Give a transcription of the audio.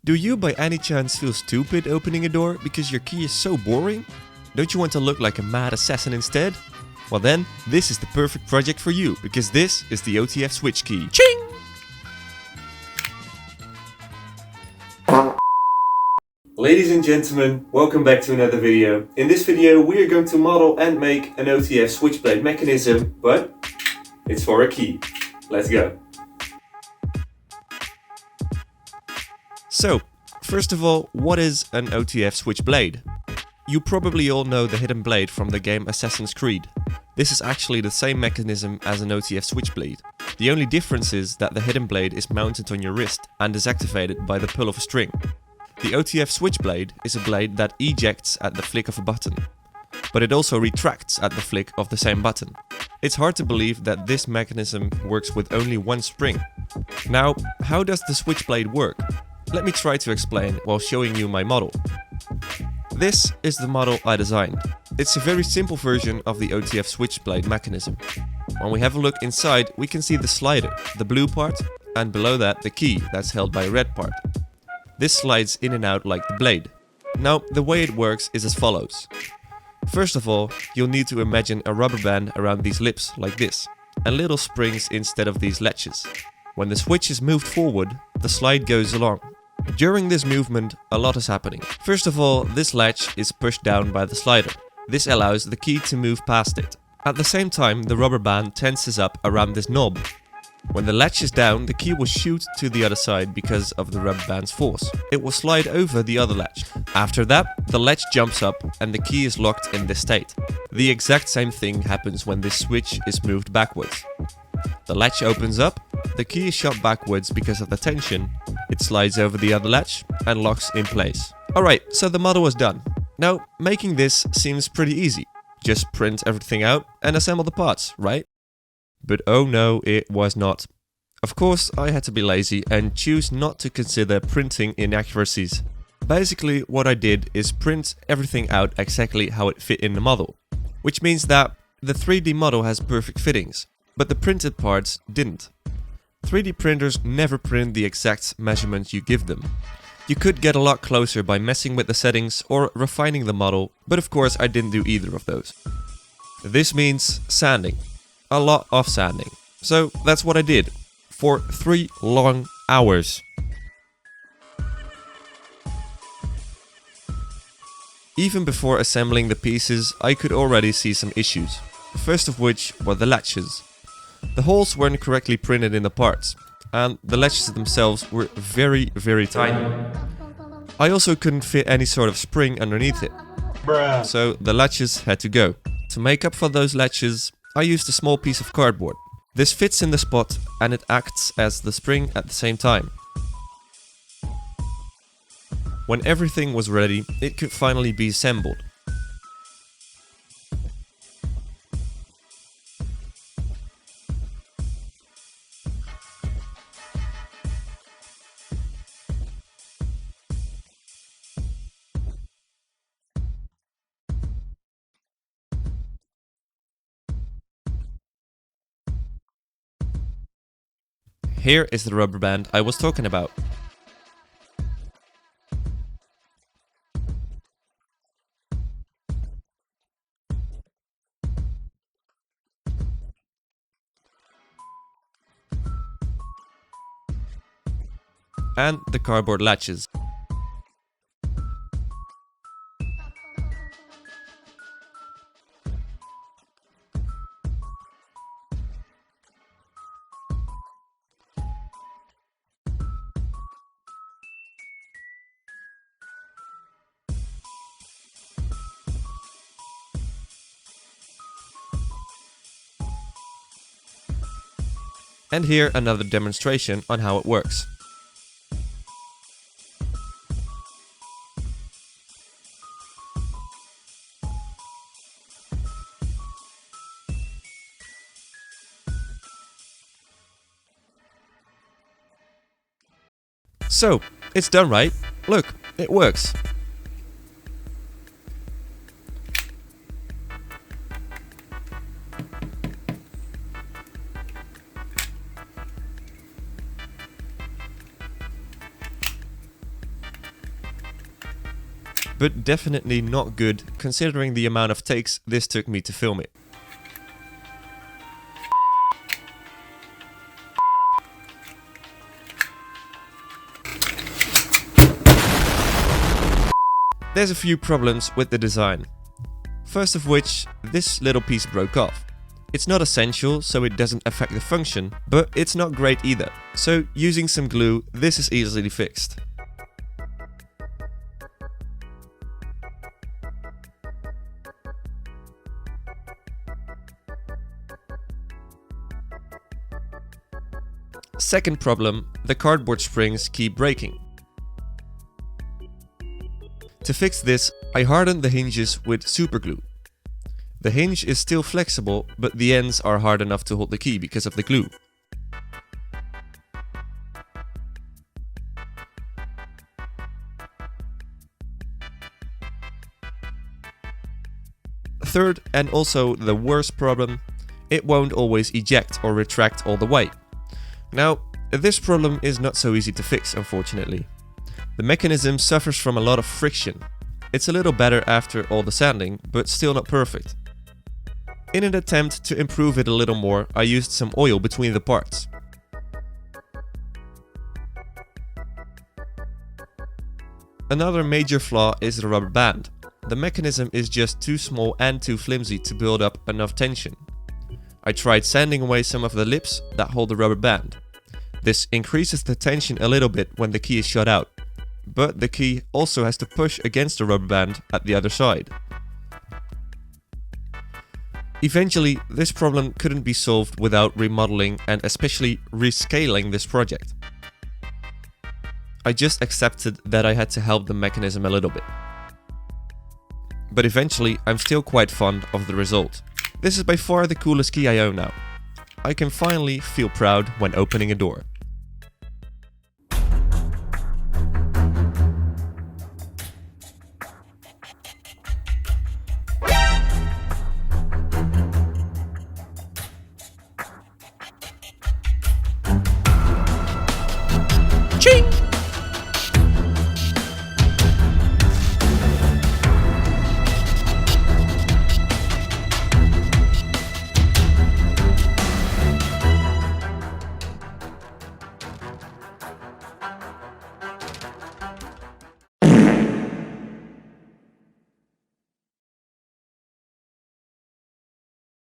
Do you by any chance feel stupid opening a door because your key is so boring? Don't you want to look like a mad assassin instead? Well then, this is the perfect project for you, because this is the OTF switch key. Ching! Ladies and gentlemen, welcome back to another video. In this video we are going to model and make an OTF switchblade mechanism, but it's for a key. Let's go. So, first of all, what is an OTF switchblade? You probably all know the hidden blade from the game Assassin's Creed. This is actually the same mechanism as an OTF switchblade. The only difference is that the hidden blade is mounted on your wrist and is activated by the pull of a string. The OTF switchblade is a blade that ejects at the flick of a button, but it also retracts at the flick of the same button. It's hard to believe that this mechanism works with only one spring. Now, how does the switchblade work? Let me try to explain while showing you my model. This is the model I designed. It's a very simple version of the OTF switchblade mechanism. When we have a look inside, we can see the slider, the blue part, and below that the key that's held by a red part. This slides in and out like the blade. Now, the way it works is as follows. First of all, you'll need to imagine a rubber band around these lips like this, and little springs instead of these latches. When the switch is moved forward, the slide goes along. During this movement, a lot is happening. First of all, this latch is pushed down by the slider. This allows the key to move past it. At the same time, the rubber band tenses up around this knob. When the latch is down, the key will shoot to the other side because of the rubber band's force. It will slide over the other latch. After that, the latch jumps up and the key is locked in this state. The exact same thing happens when this switch is moved backwards. The latch opens up, the key is shot backwards because of the tension, it slides over the other latch and locks in place. Alright, so the model is done. Now, making this seems pretty easy. Just print everything out and assemble the parts, right? But oh no, it was not. Of course, I had to be lazy and choose not to consider printing inaccuracies. Basically, what I did is print everything out exactly how it fit in the model. Which means that the 3D model has perfect fittings, but the printed parts didn't. 3D printers never print the exact measurements you give them. You could get a lot closer by messing with the settings or refining the model, but of course I didn't do either of those. This means sanding. A lot of sanding. So that's what I did. For 3 long hours. Even before assembling the pieces, I could already see some issues. First of which were the latches. The holes weren't correctly printed in the parts, and the latches themselves were very tiny. I also couldn't fit any sort of spring underneath it. So the latches had to go. To make up for those latches, I used a small piece of cardboard. This fits in the spot and it acts as the spring at the same time. When everything was ready, it could finally be assembled. Here is the rubber band I was talking about. And the cardboard latches. And here another demonstration on how it works. So, it's done, right? Look, it works. but definitely not good considering the amount of takes this took me to film it. There's a few problems with the design. First of which, this little piece broke off. It's not essential, so it doesn't affect the function, but it's not great either. So using some glue, this is easily fixed. Second problem, the cardboard springs keep breaking. To fix this, I hardened the hinges with superglue. The hinge is still flexible, but the ends are hard enough to hold the key because of the glue. Third, and also the worst problem, it won't always eject or retract all the way. Now, this problem is not so easy to fix, unfortunately. The mechanism suffers from a lot of friction. It's a little better after all the sanding, but still not perfect. In an attempt to improve it a little more, I used some oil between the parts. Another major flaw is the rubber band. The mechanism is just too small and too flimsy to build up enough tension. I tried sanding away some of the lips that hold the rubber band. This increases the tension a little bit when the key is shot out, but the key also has to push against the rubber band at the other side. Eventually, this problem couldn't be solved without remodeling and especially rescaling this project. I just accepted that I had to help the mechanism a little bit. But eventually, I'm still quite fond of the result. This is by far the coolest key I own now. I can finally feel proud when opening a door.